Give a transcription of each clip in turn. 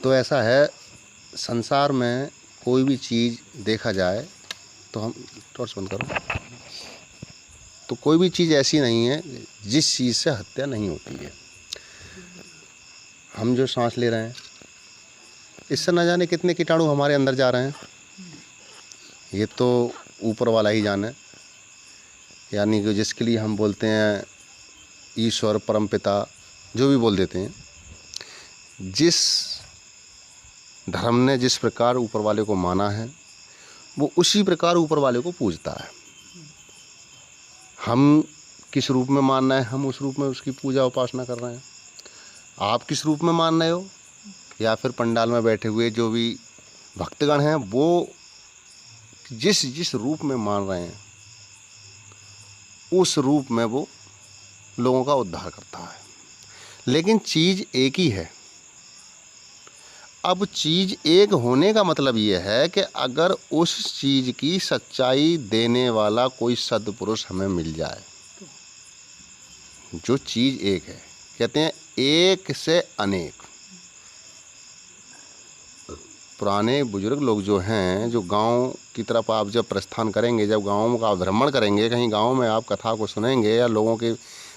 तो ऐसा है, संसार में कोई भी चीज़ देखा जाए तो हम टॉर्च बंद करो, तो कोई भी चीज़ ऐसी नहीं है जिस चीज़ से हत्या नहीं होती है। हम जो सांस ले रहे हैं, इससे न जाने कितने कीटाणु हमारे अंदर जा रहे हैं, ये तो ऊपर वाला ही जाने। यानी कि जिसके लिए हम बोलते हैं ईश्वर, परमपिता, जो भी बोल देते हैं, जिस धर्म ने जिस प्रकार ऊपर वाले को माना है वो उसी प्रकार ऊपर वाले को पूजता है। हम किस रूप में मान रहे हैं, हम उस रूप में उसकी पूजा उपासना कर रहे हैं। आप किस रूप में मान रहे हो, या फिर पंडाल में बैठे हुए जो भी भक्तगण हैं वो जिस जिस रूप में मान रहे हैं उस रूप में वो लोगों का उद्धार करता है। लेकिन चीज़ एक ही है। अब चीज़ एक होने का मतलब ये है कि अगर उस चीज़ की सच्चाई देने वाला कोई सद्पुरुष हमें मिल जाए, जो चीज़ एक है, कहते हैं एक से अनेक। पुराने बुजुर्ग लोग जो हैं, जो गांव की तरफ आप जब प्रस्थान करेंगे, जब गाँव का भ्रमण करेंगे, कहीं गांव में आप कथा को सुनेंगे या लोगों के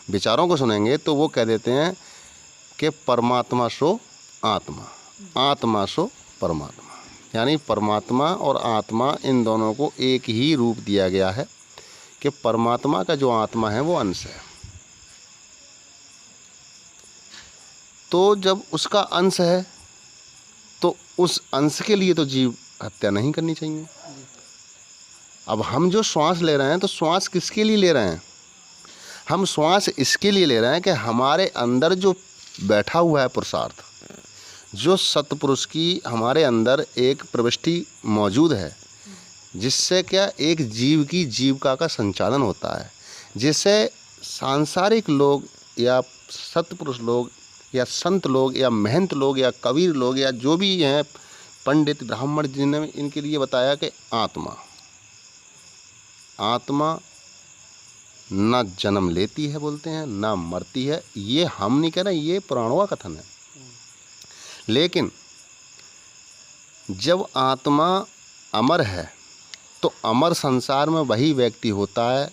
विचारों को सुनेंगे, तो वो कह देते हैं कि परमात्मा सो आत्मा, आत्मा सो परमात्मा। यानी परमात्मा और आत्मा, इन दोनों को एक ही रूप दिया गया है कि परमात्मा का जो आत्मा है वो अंश है। तो जब उसका अंश है तो उस अंश के लिए तो जीव हत्या नहीं करनी चाहिए। अब हम जो श्वास ले रहे हैं, तो श्वास किसके लिए ले रहे हैं? हम श्वास इसके लिए ले रहे हैं कि हमारे अंदर जो बैठा हुआ है पुरुषार्थ, जो सत्पुरुष की हमारे अंदर एक प्रविष्टि मौजूद है, जिससे क्या एक जीव की जीविका का संचालन होता है, जिससे सांसारिक लोग या सत्पुरुष लोग या संत लोग या महंत लोग या कबीर लोग या जो भी हैं पंडित ब्राह्मण, जिन्होंने इनके लिए बताया कि आत्मा आत्मा न जन्म लेती है बोलते हैं, ना मरती है। ये हम नहीं कह रहे, ये पुराणों का कथन है। लेकिन जब आत्मा अमर है तो अमर संसार में वही व्यक्ति होता है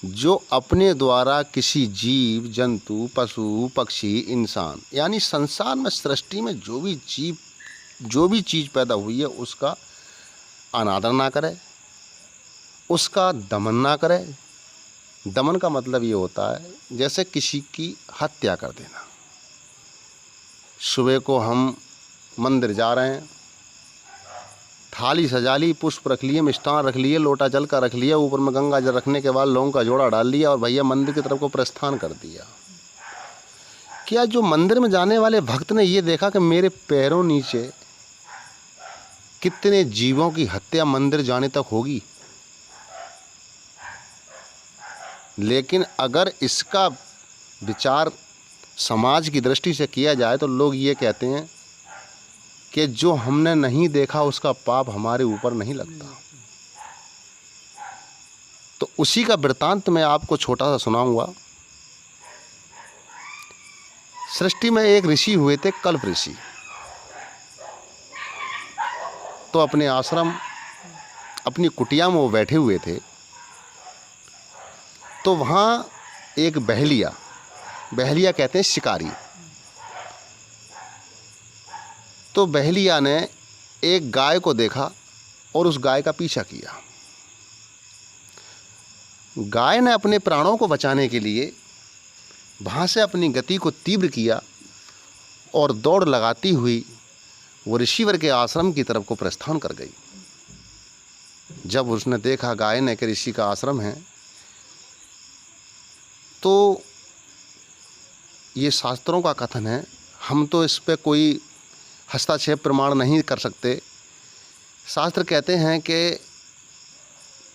जो अपने द्वारा किसी जीव, जंतु, पशु, पक्षी, इंसान, यानी संसार में, सृष्टि में जो भी जीव, जो भी चीज़ पैदा हुई है उसका अनादर ना करे, उसका दमन ना करे। दमन का मतलब ये होता है जैसे किसी की हत्या कर देना। सुबह को हम मंदिर जा रहे हैं, थाली सजा ली, पुष्प रख लिए, मिष्ठान रख लिए, लोटा जल का रख लिया, ऊपर में गंगा जल रखने के बाद लौंग का जोड़ा डाल लिया और भैया मंदिर की तरफ को प्रस्थान कर दिया। क्या जो मंदिर में जाने वाले भक्त ने ये देखा कि मेरे पैरों नीचे कितने जीवों की हत्या मंदिर जाने तक होगी? लेकिन अगर इसका विचार समाज की दृष्टि से किया जाए तो लोग ये कहते हैं कि जो हमने नहीं देखा उसका पाप हमारे ऊपर नहीं लगता। तो उसी का वृत्तांत मैं आपको छोटा सा सुनाऊंगा। सृष्टि में एक ऋषि हुए थे, कल्प ऋषि। तो अपने आश्रम, अपनी कुटिया में वो बैठे हुए थे। तो वहाँ एक बहलिया, बहलिया कहते हैं शिकारी, तो बहलिया ने एक गाय को देखा और उस गाय का पीछा किया। गाय ने अपने प्राणों को बचाने के लिए वहाँ से अपनी गति को तीव्र किया और दौड़ लगाती हुई वो ऋषिवर के आश्रम की तरफ को प्रस्थान कर गई। जब उसने देखा गाय ने कि ऋषि का आश्रम है, तो ये शास्त्रों का कथन है, हम तो इस पे कोई हस्तक्षेप प्रमाण नहीं कर सकते। शास्त्र कहते हैं कि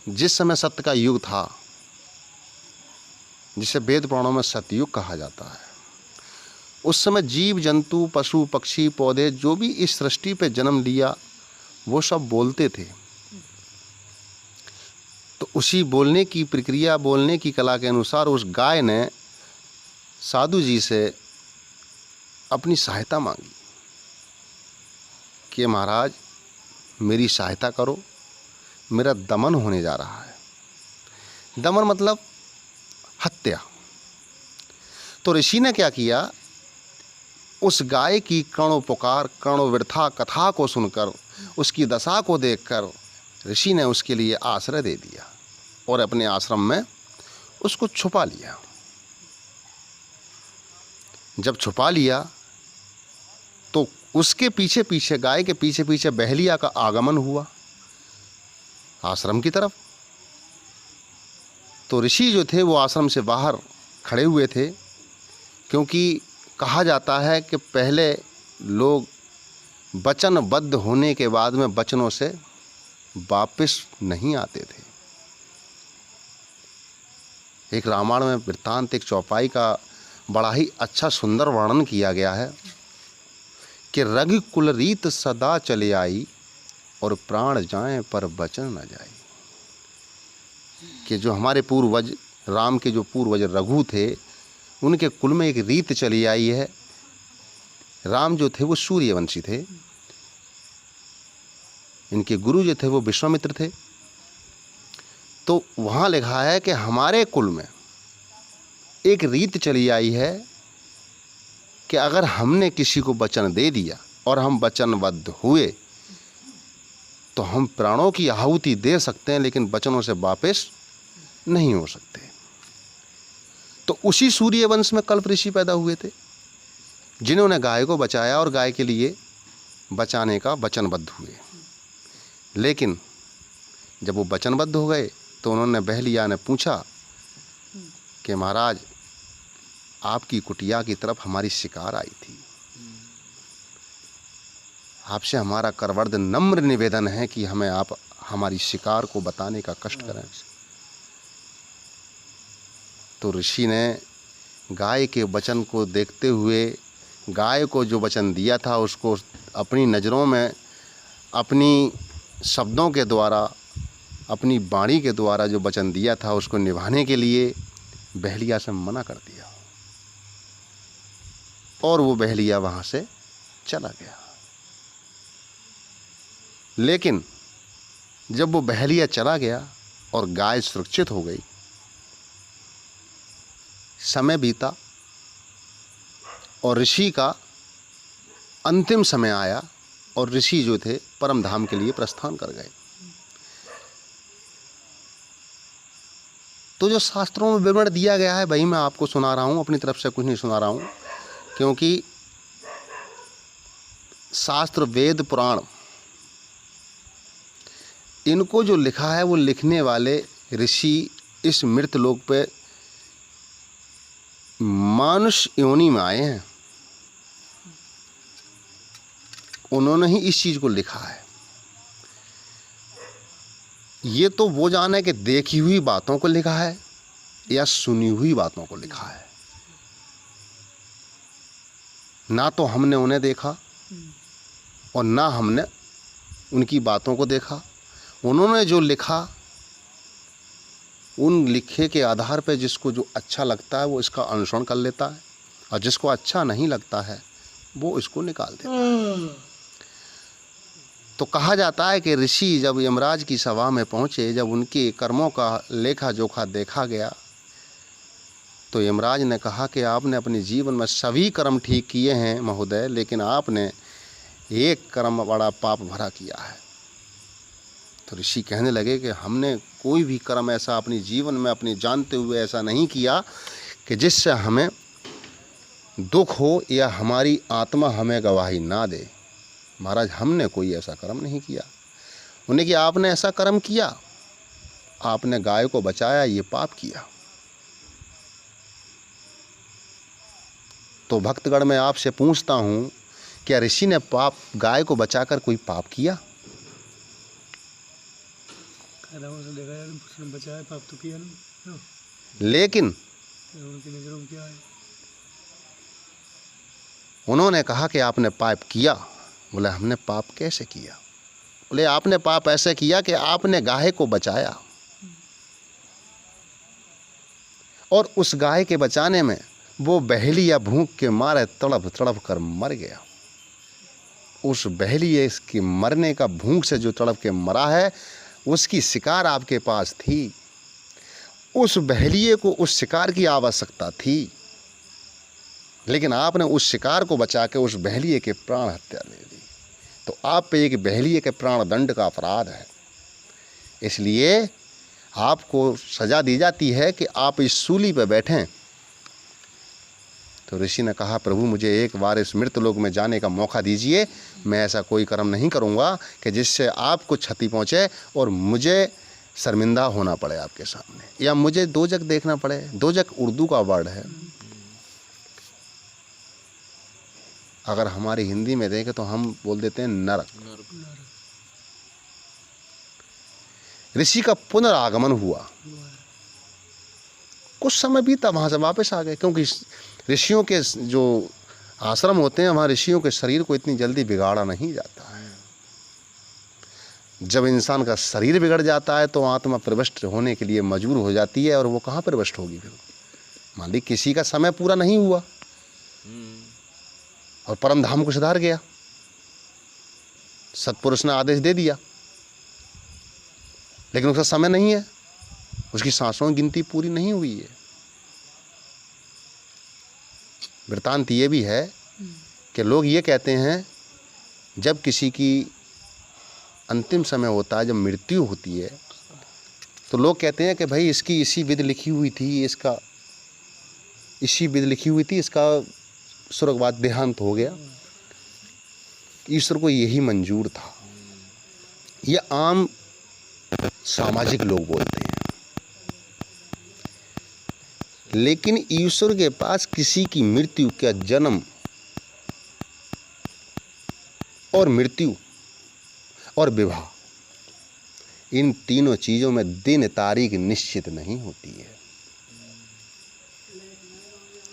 जिस समय सत्य का युग था, जिसे वेद पुराणों में सतयुग कहा जाता है, उस समय जीव जंतु, पशु पक्षी, पौधे, जो भी इस सृष्टि पे जन्म लिया वो सब बोलते थे। तो उसी बोलने की प्रक्रिया, बोलने की कला के अनुसार उस गाय ने साधु जी से अपनी सहायता मांगी। कि महाराज मेरी सहायता करो, मेरा दमन होने जा रहा है। दमन मतलब हत्या। तो ऋषि ने क्या किया, उस गाय की करुणोपकार करुणोवृथा कथा को सुनकर, उसकी दशा को देखकर ऋषि ने उसके लिए आश्रय दे दिया और अपने आश्रम में उसको छुपा लिया। जब छुपा लिया तो उसके पीछे पीछे, गाय के पीछे पीछे बहेलिया का आगमन हुआ आश्रम की तरफ। तो ऋषि जो थे वो आश्रम से बाहर खड़े हुए थे, क्योंकि कहा जाता है कि पहले लोग वचनबद्ध होने के बाद में वचनों से वापस नहीं आते थे। एक रामायण में वृत्तांत, एक चौपाई का बड़ा ही अच्छा सुंदर वर्णन किया गया है कि रघुकुल रीत सदा चले आई और प्राण जाएं पर वचन न जाए। कि जो हमारे पूर्वज, राम के जो पूर्वज रघु थे, उनके कुल में एक रीत चली आई है। राम जो थे वो सूर्यवंशी थे, इनके गुरु जो थे वो विश्वामित्र थे। तो वहाँ लिखा है कि हमारे कुल में एक रीत चली आई है कि अगर हमने किसी को वचन दे दिया और हम वचनबद्ध हुए तो हम प्राणों की आहुति दे सकते हैं, लेकिन वचनों से वापस नहीं हो सकते। तो उसी सूर्यवंश में कल्प ऋषि पैदा हुए थे, जिन्होंने गाय को बचाया और गाय के लिए बचाने का वचनबद्ध हुए। लेकिन जब वो वचनबद्ध हो गए तो उन्होंने, बहेलिया ने पूछा कि महाराज आपकी कुटिया की तरफ हमारी शिकार आई थी, आपसे हमारा करवर्द नम्र निवेदन है कि हमें आप हमारी शिकार को बताने का कष्ट करें। तो ऋषि ने गाय के वचन को देखते हुए, गाय को जो वचन दिया था उसको अपनी नज़रों में, अपनी शब्दों के द्वारा, अपनी वाणी के द्वारा जो वचन दिया था उसको निभाने के लिए बहेलिया से मना कर दिया और वो बहेलिया वहाँ से चला गया। लेकिन जब वो बहेलिया चला गया और गाय सुरक्षित हो गई, समय बीता और ऋषि का अंतिम समय आया और ऋषि जो थे परम धाम के लिए प्रस्थान कर गए। तो जो शास्त्रों में विवरण दिया गया है वही मैं आपको सुना रहा हूँ, अपनी तरफ से कुछ नहीं सुना रहा हूँ, क्योंकि शास्त्र, वेद, पुराण, इनको जो लिखा है वो लिखने वाले ऋषि इस मृत लोक पे मानुष योनि में आए हैं। उन्होंने ही इस चीज़ को लिखा है। ये तो वो जाने कि देखी हुई बातों को लिखा है या सुनी हुई बातों को लिखा है। ना तो हमने उन्हें देखा और ना हमने उनकी बातों को देखा। उन्होंने जो लिखा, उन लिखे के आधार पर जिसको जो अच्छा लगता है वो इसका अनुसरण कर लेता है और जिसको अच्छा नहीं लगता है वो इसको निकाल देता है। तो कहा जाता है कि ऋषि जब यमराज की सभा में पहुँचे, जब उनके कर्मों का लेखा जोखा देखा गया तो यमराज ने कहा कि आपने अपने जीवन में सभी कर्म ठीक किए हैं महोदय, लेकिन आपने एक कर्म बड़ा पाप भरा किया है। तो ऋषि कहने लगे कि हमने कोई भी कर्म ऐसा अपने जीवन में अपने जानते हुए ऐसा नहीं किया कि जिससे हमें दुख हो या हमारी आत्मा हमें गवाही ना दे। महाराज हमने कोई ऐसा कर्म नहीं किया। उन्हें कि आपने ऐसा कर्म किया, आपने गाय को बचाया, ये पाप किया। तो भक्तगण मैं आपसे पूछता हूँ, क्या ऋषि ने पाप, गाय को बचाकर कोई पाप किया? बचाया, पाप तो किया नहीं। लेकिन उनकी नजरों में क्या है? उन्होंने कहा कि आपने पाप किया। बोले हमने पाप कैसे किया? बोले आपने पाप ऐसे किया कि आपने गाय को बचाया और उस गाय के बचाने में वो बहेलिया भूख के मारे तड़प तड़प कर मर गया। उस बहेलिए के मरने का भूख से जो तड़प के मरा है, उसकी शिकार आपके पास थी। उस बहेलिए को उस शिकार की आवश्यकता थी, लेकिन आपने उस शिकार को बचा के उस बहेलिए के प्राण हत्या ले ली। तो आप पे एक बहेलिए के प्राण दंड का अपराध है, इसलिए आपको सजा दी जाती है कि आप इस सूली पर बैठें। तो ऋषि ने कहा, प्रभु मुझे एक बार इस मृतलोक में जाने का मौका दीजिए, मैं ऐसा कोई कर्म नहीं करूँगा कि जिससे आपको क्षति पहुँचे और मुझे शर्मिंदा होना पड़े आपके सामने, या मुझे दोजक देखना पड़े। दोजक उर्दू का वर्ड है, अगर हमारी हिंदी में देखें तो हम बोल देते हैं नरक। ऋषि का पुनरागमन हुआ, कुछ समय बीता, वहाँ से वापस आ गए, क्योंकि ऋषियों के जो आश्रम होते हैं वहाँ ऋषियों के शरीर को इतनी जल्दी बिगाड़ा नहीं जाता है। जब इंसान का शरीर बिगड़ जाता है तो आत्मा प्रविष्ट होने के लिए मजबूर हो जाती है, और वो कहाँ प्रविष्ट होगी फिर। मान ली किसी का समय पूरा नहीं हुआ और परम धाम को सुधार गया, सत्पुरुष ने आदेश दे दिया, लेकिन उसका समय नहीं है, उसकी सांसों की गिनती पूरी नहीं हुई है। वृत्तांत ये भी है कि लोग ये कहते हैं, जब किसी की अंतिम समय होता है, जब मृत्यु होती है, तो लोग कहते हैं कि भाई इसकी इसी विधि लिखी हुई थी, इसका इसी विधि लिखी हुई थी, इसका स्वर्गवास देहांत हो गया, ईश्वर को यही मंजूर था। ये आम सामाजिक लोग बोलते हैं, लेकिन ईश्वर के पास किसी की मृत्यु का जन्म और मृत्यु और विवाह, इन तीनों चीज़ों में दिन तारीख निश्चित नहीं होती है,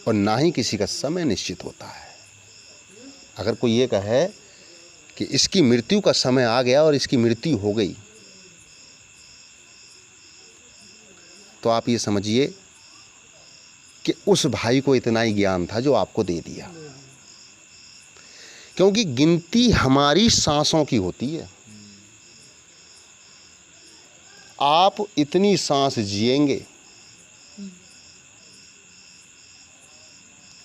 और ना ही किसी का समय निश्चित होता है। अगर कोई ये कहे कि इसकी मृत्यु का समय आ गया और इसकी मृत्यु हो गई, तो आप ये समझिए कि उस भाई को इतना ही ज्ञान था जो आपको दे दिया, क्योंकि गिनती हमारी सांसों की होती है। आप इतनी सांस जिएंगे,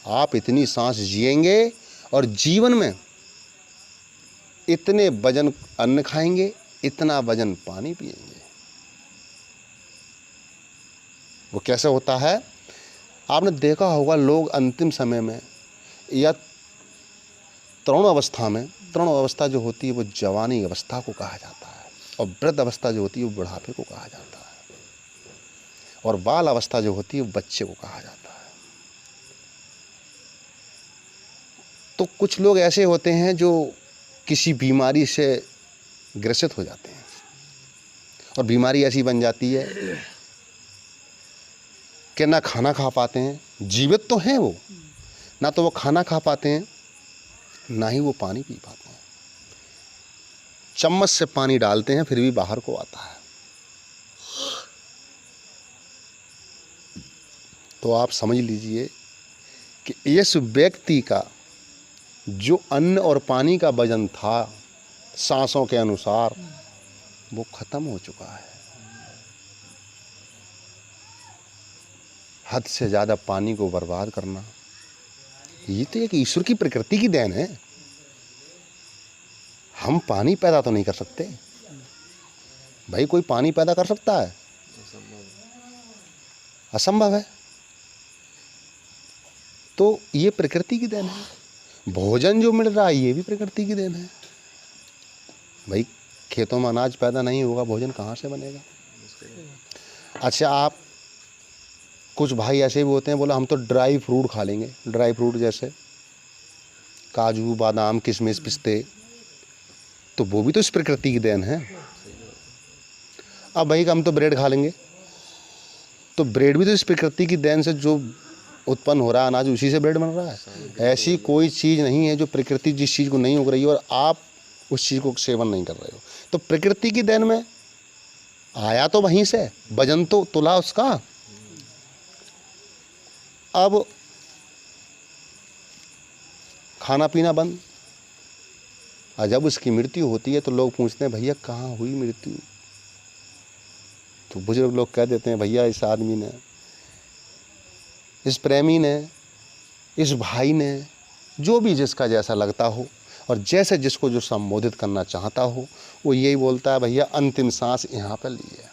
आप इतनी सांस जिएंगे और जीवन में इतने वजन अन्न खाएंगे, इतना वजन पानी पिएंगे। वो कैसे होता है, आपने देखा होगा लोग अंतिम समय में या तरुण अवस्था में, तरुण अवस्था जो होती है वो जवानी अवस्था को कहा जाता है, और वृद्ध अवस्था जो होती है वो बुढ़ापे को कहा जाता है, और बाल अवस्था जो होती है वो बच्चे को कहा जाता है। तो कुछ लोग ऐसे होते हैं जो किसी बीमारी से ग्रसित हो जाते हैं, और बीमारी ऐसी बन जाती है कि ना खाना खा पाते हैं, जीवित तो हैं वो, ना तो वो खाना खा पाते हैं, ना ही वो पानी पी पाते हैं। चम्मच से पानी डालते हैं फिर भी बाहर को आता है। तो आप समझ लीजिए कि इस व्यक्ति का जो अन्न और पानी का वजन था सांसों के अनुसार, वो खत्म हो चुका है। हद से ज़्यादा पानी को बर्बाद करना, ये तो एक ईश्वर की प्रकृति की देन है। हम पानी पैदा तो नहीं कर सकते भाई, कोई पानी पैदा कर सकता है? असंभव है। तो ये प्रकृति की देन है। भोजन जो मिल रहा है ये भी प्रकृति की देन है। भाई खेतों में अनाज पैदा नहीं होगा, भोजन कहाँ से बनेगा? अच्छा, आप कुछ भाई ऐसे भी होते हैं, बोला हम तो ड्राई फ्रूट खा लेंगे। ड्राई फ्रूट जैसे काजू, बादाम, किशमिश, पिस्ते, तो वो भी तो इस प्रकृति की देन है। अब भाई हम तो ब्रेड खा लेंगे, तो ब्रेड भी तो इस प्रकृति की देन से जो उत्पन्न हो रहा है अनाज, उसी से ब्रेड बन रहा है। ऐसी कोई चीज़ नहीं है जो प्रकृति जिस चीज़ को नहीं उग रही हो और आप उस चीज़ को सेवन नहीं कर रहे हो। तो प्रकृति की देन में आया तो वहीं से, वजन तो तुला उसका। अब खाना पीना बंद, और जब उसकी मृत्यु होती है तो लोग पूछते हैं भैया कहाँ हुई मृत्यु, तो बुजुर्ग लोग कह देते हैं भैया इस आदमी ने, इस प्रेमी ने, इस भाई ने, जो भी जिसका जैसा लगता हो और जैसे जिसको जो संबोधित करना चाहता हो, वो यही बोलता है भैया अंतिम सांस यहाँ पर ली है।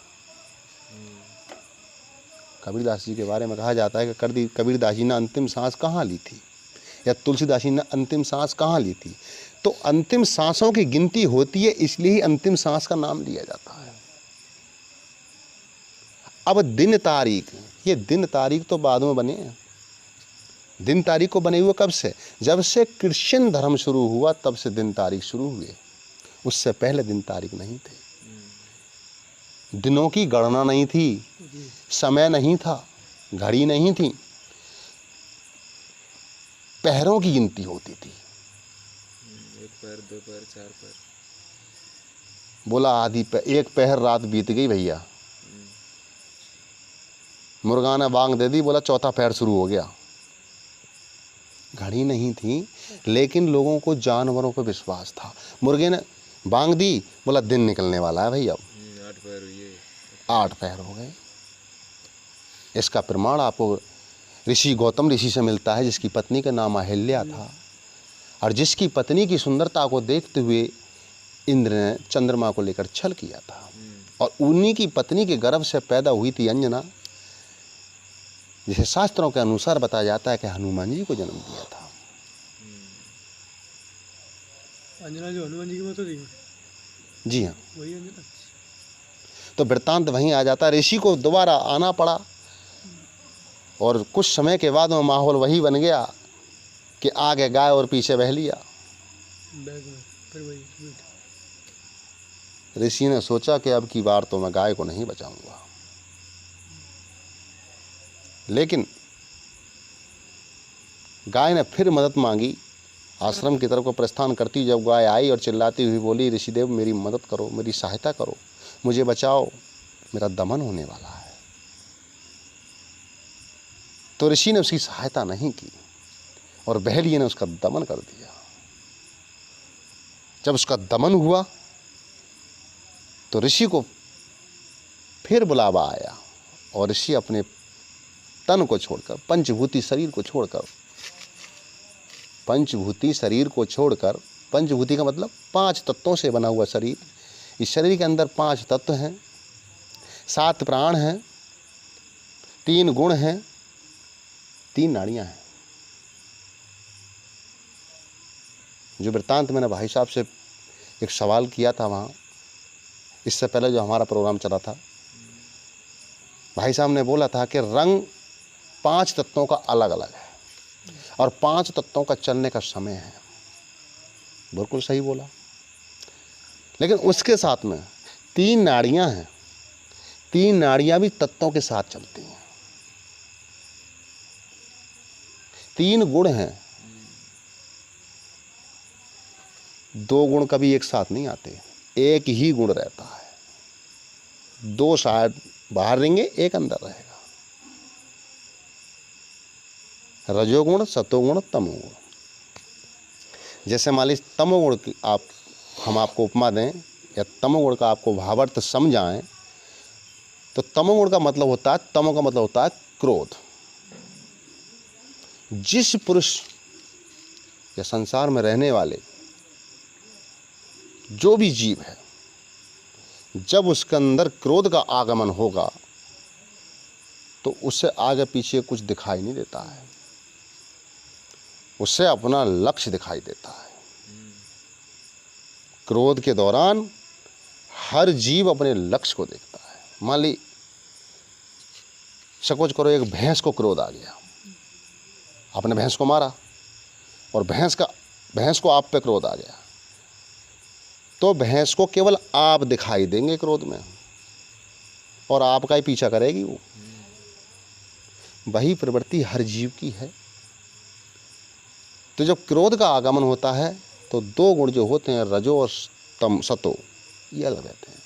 कबीरदास जी के बारे में कहा जाता है कि कबीरदास जी ने अंतिम सांस कहाँ ली थी, या तुलसीदास जी ने अंतिम सांस कहाँ ली थी। तो अंतिम सांसों की गिनती होती है, इसलिए ही अंतिम सांस का नाम लिया जाता है। अब दिन तारीख, ये दिन तारीख तो बाद में बने हैं। दिन तारीख को बने हुए कब से, जब से क्रिश्चियन धर्म शुरू हुआ तब से दिन तारीख शुरू हुए, उससे पहले दिन तारीख नहीं थे। दिनों की गणना नहीं थी, समय नहीं था, घड़ी नहीं थी, पहरों की गिनती होती थी। 1 पहर 2 पहर 4 पहर। बोला एक पहर रात बीत गई भैया, मुर्गा ने बांग दे दी, बोला चौथा पहर शुरू हो गया। घड़ी नहीं थी, लेकिन लोगों को जानवरों पर विश्वास था। मुर्गे ने बांग दी, बोला दिन निकलने वाला है भैया, 8 पहर हुए, 8 पहर हो गए। इसका प्रमाण आपको ऋषि गौतम ऋषि से मिलता है, जिसकी पत्नी का नाम अहिल्या था, और जिसकी पत्नी की सुंदरता को देखते हुए इंद्र ने चंद्रमा को लेकर छल किया था, और उन्हीं की पत्नी के गर्भ से पैदा हुई थी अंजना, जिसे शास्त्रों के अनुसार बताया जाता है कि हनुमान जी को जन्म दिया था। अंजना जो हनुमान जी की माता थी, जी हाँ, वही अंजना। तो वृत्तांत वहीं आ जाता है। ऋषि को दोबारा आना पड़ा, और कुछ समय के बाद में माहौल वही बन गया कि आगे गाय और पीछे बहलिया। बैग में फिर वही बैठे। ऋषि ने सोचा कि अब की बार तो मैं गाय को नहीं बचाऊंगा, लेकिन गाय ने फिर मदद मांगी। आश्रम की तरफ को प्रस्थान करती जब गाय आई और चिल्लाती हुई बोली, ऋषिदेव मेरी मदद करो, मेरी सहायता करो, मुझे बचाओ, मेरा दमन होने वाला है। तो ऋषि ने उसकी सहायता नहीं की और बहलिये ने उसका दमन कर दिया। जब उसका दमन हुआ तो ऋषि को फिर बुलावा आया, और ऋषि अपने तन को छोड़कर, पंचभूति शरीर को छोड़कर, पंचभूति शरीर को छोड़कर, पंचभूति का मतलब 5 तत्वों से बना हुआ शरीर। इस शरीर के अंदर 5 तत्व हैं, 7 प्राण हैं, 3 गुण हैं, 3 नाड़ियां हैं। जो वृत्तांत मैंने भाई साहब से एक सवाल किया था वहाँ, इससे पहले जो हमारा प्रोग्राम चला था, भाई साहब ने बोला था कि रंग 5 तत्वों का अलग अलग है और 5 तत्वों का चलने का समय है। बिल्कुल सही बोला, लेकिन उसके साथ में 3 नाड़ियां हैं, 3 नाड़ियां भी तत्वों के साथ चलती हैं। 3 गुण हैं, 2 गुण कभी एक साथ नहीं आते, एक ही गुण रहता है। 2 शायद बाहर रहेंगे, एक अंदर रहेगा। रजोगुण, सतोगुण, तमोगुण। जैसे मान लीजिए तमोगुण की हम आपको उपमा दें या तमोगुण का आपको भावार्थ समझाएं, तो तमोगुण का मतलब होता है, तमो का मतलब होता है क्रोध। जिस पुरुष या संसार में रहने वाले जो भी जीव है, जब उसके अंदर क्रोध का आगमन होगा तो उससे आगे पीछे कुछ दिखाई नहीं देता है, उससे अपना लक्ष्य दिखाई देता है। क्रोध के दौरान हर जीव अपने लक्ष्य को देखता है। मान ली सपोज करो एक भैंस को क्रोध आ गया, आपने भैंस को मारा और भैंस को आप पे क्रोध आ गया, तो भैंस को केवल आप दिखाई देंगे क्रोध में और आपका ही पीछा करेगी वो। वही प्रवृत्ति हर जीव की है। तो जब क्रोध का आगमन होता है तो 2 गुण जो होते हैं, रजो और सतो, ये अलग रहते हैं।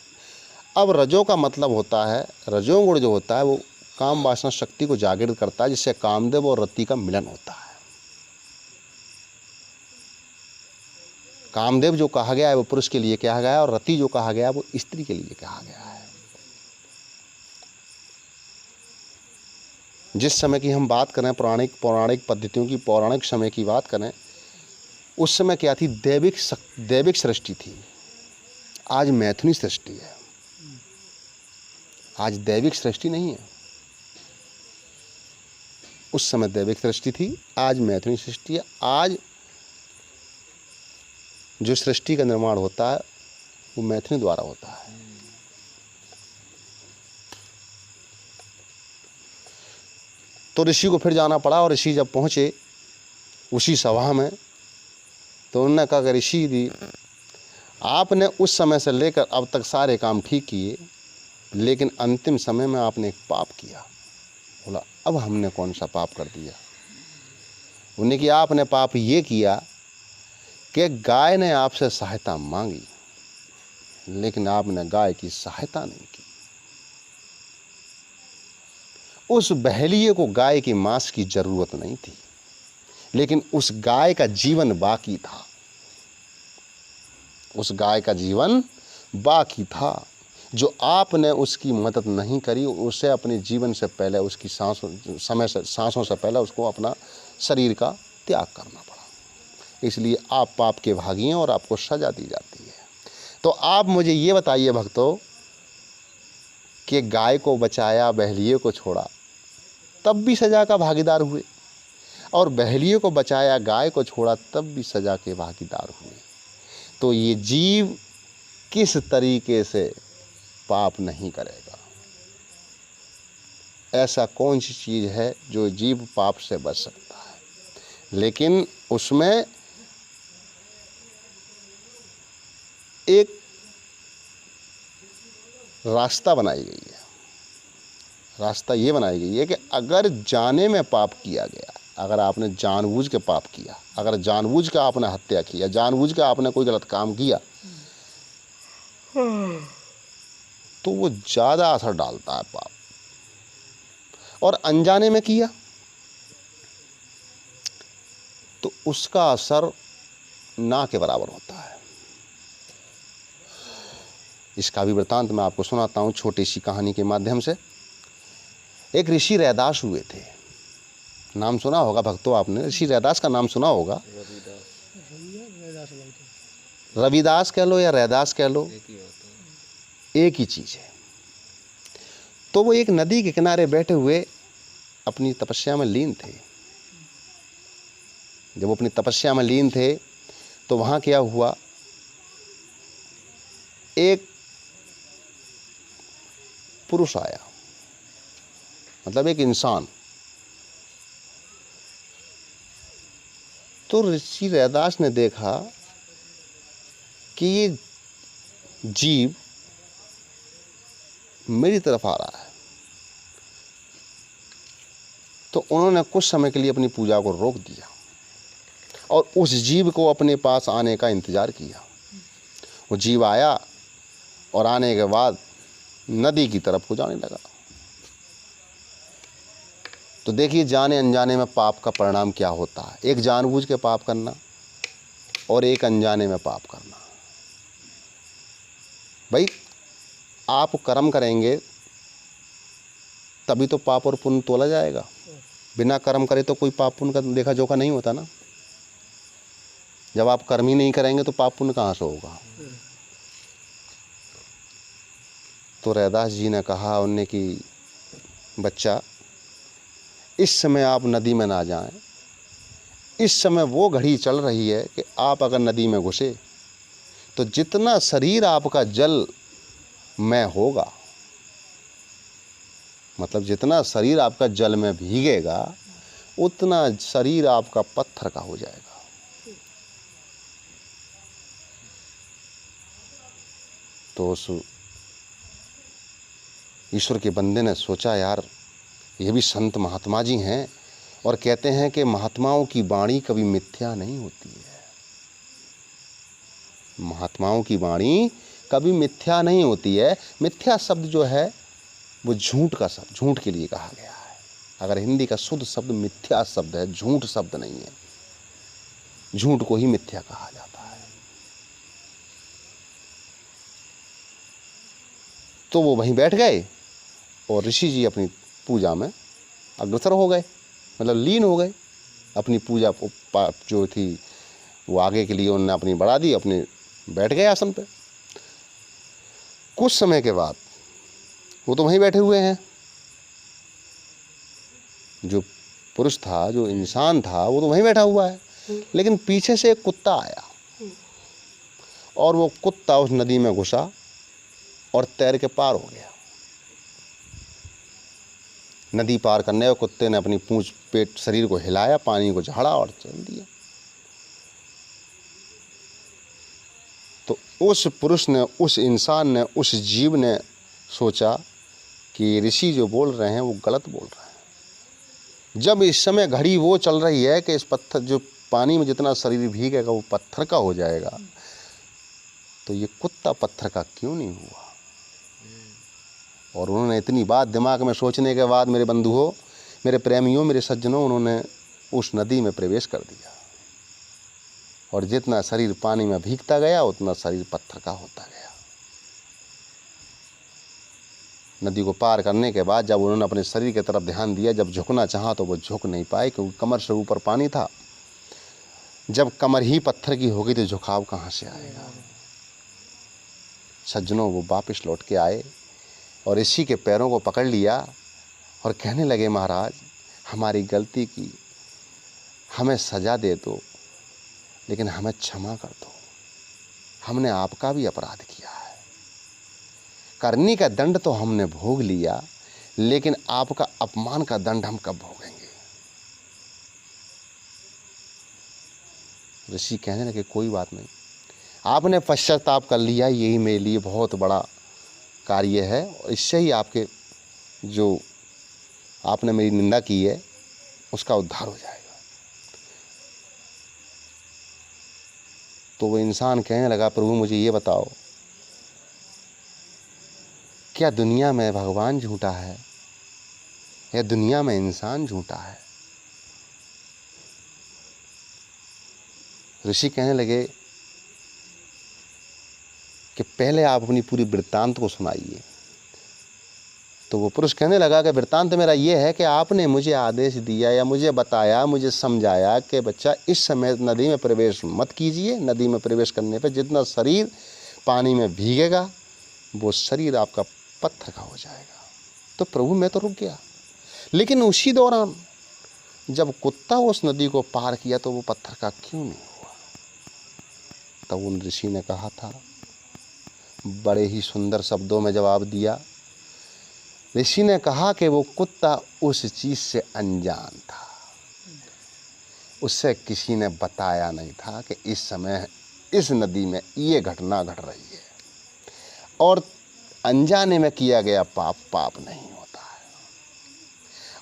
अब रजो का मतलब होता है, रजोगुण जो होता है वो काम वासना शक्ति को जागृत करता है, जिससे कामदेव और रति का मिलन होता है। कामदेव जो कहा गया है वो पुरुष के लिए कहा गया है, और रति जो कहा गया है वो स्त्री के लिए कहा गया है। जिस समय की हम बात करें, पौराणिक पद्धतियों की, पौराणिक समय की बात करें, उस समय क्या थी? दैविक सृष्टि थी। आज मैथुनी सृष्टि है। आज दैविक सृष्टि नहीं है। उस समय दैविक सृष्टि थी, आज मैथुनी सृष्टि है। आज जो सृष्टि का निर्माण होता है वो मैथुनी द्वारा होता है। तो ऋषि को फिर जाना पड़ा, और ऋषि जब पहुंचे उसी सभा में, तो उन्होंने कहा कि ऋषि जी, आपने उस समय से लेकर अब तक सारे काम ठीक किए, लेकिन अंतिम समय में आपने एक पाप किया। बोला, अब हमने कौन सा पाप कर दिया? उन्हें कि आपने पाप ये किया कि गाय ने आपसे सहायता मांगी, लेकिन आपने गाय की सहायता नहीं की। उस बहलिये को गाय के मांस की जरूरत नहीं थी, लेकिन उस गाय का जीवन बाकी था। उस गाय का जीवन बाकी था। जो आपने उसकी मदद नहीं करी, उसे अपने जीवन से पहले, उसकी सांसों से पहले उसको अपना शरीर का त्याग करना पड़ा। इसलिए आप पाप के भागी हैं और आपको सजा दी जाती है। तो आप मुझे ये बताइए भक्तों, कि गाय को बचाया, बहलिये को छोड़ा, तब भी सजा का भागीदार हुए, और बहलिये को बचाया, गाय को छोड़ा, तब भी सजा के भागीदार हुए। तो ये जीव किस तरीके से पाप नहीं करेगा? ऐसा कौन सी चीज़ है जो जीव पाप से बच सकता है? लेकिन उसमें एक रास्ता बनाई गई है। रास्ता ये बनाई गई है कि अगर जाने में पाप किया गया, अगर आपने जानबूझ के पाप किया, अगर जानबूझ के आपने हत्या की, या जानबूझ के आपने कोई गलत काम किया, तो वो ज़्यादा असर डालता है पाप। और अनजाने में किया तो उसका असर ना के बराबर होता है। इसका भी वृत्तांत मैं आपको सुनाता हूँ छोटी सी कहानी के माध्यम से। एक ऋषि रैदास हुए थे। नाम सुना होगा भक्तों आपने, ऋषि रैदास का नाम सुना होगा। रविदास कह लो या रैदास कह लो, एक ही चीज़ है। तो वो एक नदी के किनारे बैठे हुए अपनी तपस्या में लीन थे। जब वो अपनी तपस्या में लीन थे तो वहाँ क्या हुआ, एक पुरुष आया, मतलब एक इंसान। तो ऋषि रैदास ने देखा कि ये जीव मेरी तरफ आ रहा है। तो उन्होंने कुछ समय के लिए अपनी पूजा को रोक दिया और उस जीव को अपने पास आने का इंतज़ार किया। वो जीव आया और आने के बाद नदी की तरफ को जाने लगा। तो देखिए, जाने अनजाने में पाप का परिणाम क्या होता है। एक जानबूझ के पाप करना और एक अनजाने में पाप करना। भाई, आप कर्म करेंगे तभी तो पाप और पुण्य तोला जाएगा। बिना कर्म करे तो कोई पाप पुण्य का देखा जोखा नहीं होता ना। जब आप कर्म ही नहीं करेंगे तो पाप पुण्य कहाँ से होगा। तो रैदास जी ने कहा उन्हें कि बच्चा, इस समय आप नदी में ना जाएं। इस समय वो घड़ी चल रही है कि आप अगर नदी में घुसे तो जितना शरीर आपका जल में होगा, मतलब जितना शरीर आपका जल में भीगेगा उतना शरीर आपका पत्थर का हो जाएगा। तो उस ईश्वर के बंदे ने सोचा, यार ये भी संत महात्मा जी हैं और कहते हैं कि महात्माओं की वाणी कभी मिथ्या नहीं होती है। महात्माओं की वाणी कभी मिथ्या नहीं होती है। मिथ्या शब्द जो है वो झूठ का शब्द, झूठ के लिए कहा गया है। अगर हिंदी का शुद्ध शब्द मिथ्या शब्द है, झूठ शब्द नहीं है। झूठ को ही मिथ्या कहा जाता है। तो वो वहीं बैठ गए और ऋषि जी अपनी पूजा में अग्रसर हो गए, मतलब लीन हो गए। अपनी पूजा जो थी वो आगे के लिए उन्होंने अपनी बढ़ा दी, अपने बैठ गए आसन पे। कुछ समय के बाद वो तो वहीं बैठे हुए हैं, जो पुरुष था, जो इंसान था, वो तो वहीं बैठा हुआ है, लेकिन पीछे से एक कुत्ता आया और वो कुत्ता उस नदी में घुसा और तैर के पार हो गया। नदी पार करने और कुत्ते ने अपनी पूंछ पेट शरीर को हिलाया, पानी को झाड़ा और चल दिया। तो उस पुरुष ने, उस इंसान ने, उस जीव ने सोचा कि ऋषि जो बोल रहे हैं वो गलत बोल रहे हैं। जब इस समय घड़ी वो चल रही है कि इस पत्थर, जो पानी में जितना शरीर भीगेगा वो पत्थर का हो जाएगा, तो ये कुत्ता पत्थर का क्यों नहीं हुआ? और उन्होंने इतनी बात दिमाग में सोचने के बाद, मेरे बंधुओं, मेरे प्रेमियों, मेरे सज्जनों, उन्होंने उस नदी में प्रवेश कर दिया और जितना शरीर पानी में भीगता गया उतना शरीर पत्थर का होता गया। नदी को पार करने के बाद जब उन्होंने अपने शरीर की तरफ ध्यान दिया, जब झुकना चाहा तो वो झुक नहीं पाए, क्योंकि कमर से ऊपर पानी था। जब कमर ही पत्थर की होगी तो झुकाव कहाँ से आएगा? सज्जनों, वो वापस लौट के आए और ऋषि के पैरों को पकड़ लिया और कहने लगे, महाराज, हमारी गलती की, हमें सजा दे दो, लेकिन हमें क्षमा कर दो। हमने आपका भी अपराध किया है, करनी का दंड तो हमने भोग लिया, लेकिन आपका अपमान का दंड हम कब भोगेंगे? ऋषि कहने लगे, कोई बात नहीं, आपने पश्चाताप कर लिया, यही मेरे लिए बहुत बड़ा कार्य है, और इससे ही आपके, जो आपने मेरी निंदा की है, उसका उद्धार हो जाएगा। तो वो इंसान कहने लगा, प्रभु मुझे ये बताओ, क्या दुनिया में भगवान झूठा है या दुनिया में इंसान झूठा है? ऋषि कहने लगे कि पहले आप अपनी पूरी वृत्तांत को सुनाइए। तो वो पुरुष कहने लगा कि वृत्तांत मेरा ये है कि आपने मुझे आदेश दिया या मुझे बताया, मुझे समझाया कि बच्चा इस समय नदी में प्रवेश मत कीजिए। नदी में प्रवेश करने पर जितना शरीर पानी में भीगेगा वो शरीर आपका पत्थर का हो जाएगा। तो प्रभु मैं तो रुक गया, लेकिन उसी दौरान जब कुत्ता उस नदी को पार किया तो वो पत्थर का क्यों नहीं हुआ? तब उन ऋषि ने कहा था, बड़े ही सुंदर शब्दों में जवाब दिया। ऋषि ने कहा कि वो कुत्ता उस चीज़ से अनजान था, उससे किसी ने बताया नहीं था कि इस समय इस नदी में ये घटना घट रही है, और अनजाने में किया गया पाप पाप नहीं होता है।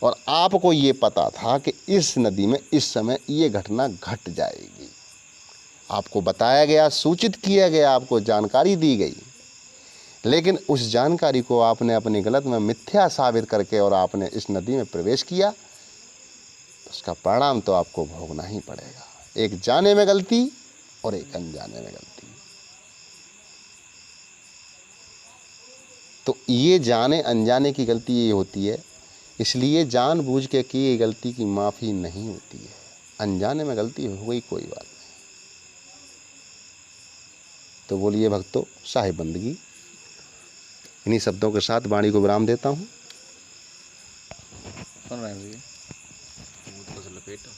और आपको ये पता था कि इस नदी में इस समय ये घटना घट जाएगी, आपको बताया गया, सूचित किया गया, आपको जानकारी दी गई, लेकिन उस जानकारी को आपने अपनी गलत में मिथ्या साबित करके और आपने इस नदी में प्रवेश किया, तो उसका परिणाम तो आपको भोगना ही पड़ेगा। एक जाने में गलती और एक अनजाने में गलती। तो ये जाने अनजाने की गलती ये होती है, इसलिए जानबूझ के की ये गलती की माफ़ी नहीं होती है। अनजाने में गलती हो गई, कोई बात नहीं। तो बोलिए भक्तों, साहिब बंदगी। इन्हीं शब्दों के साथ वाणी को विराम देता हूँ। कौन रहा है भैया? लपेटो।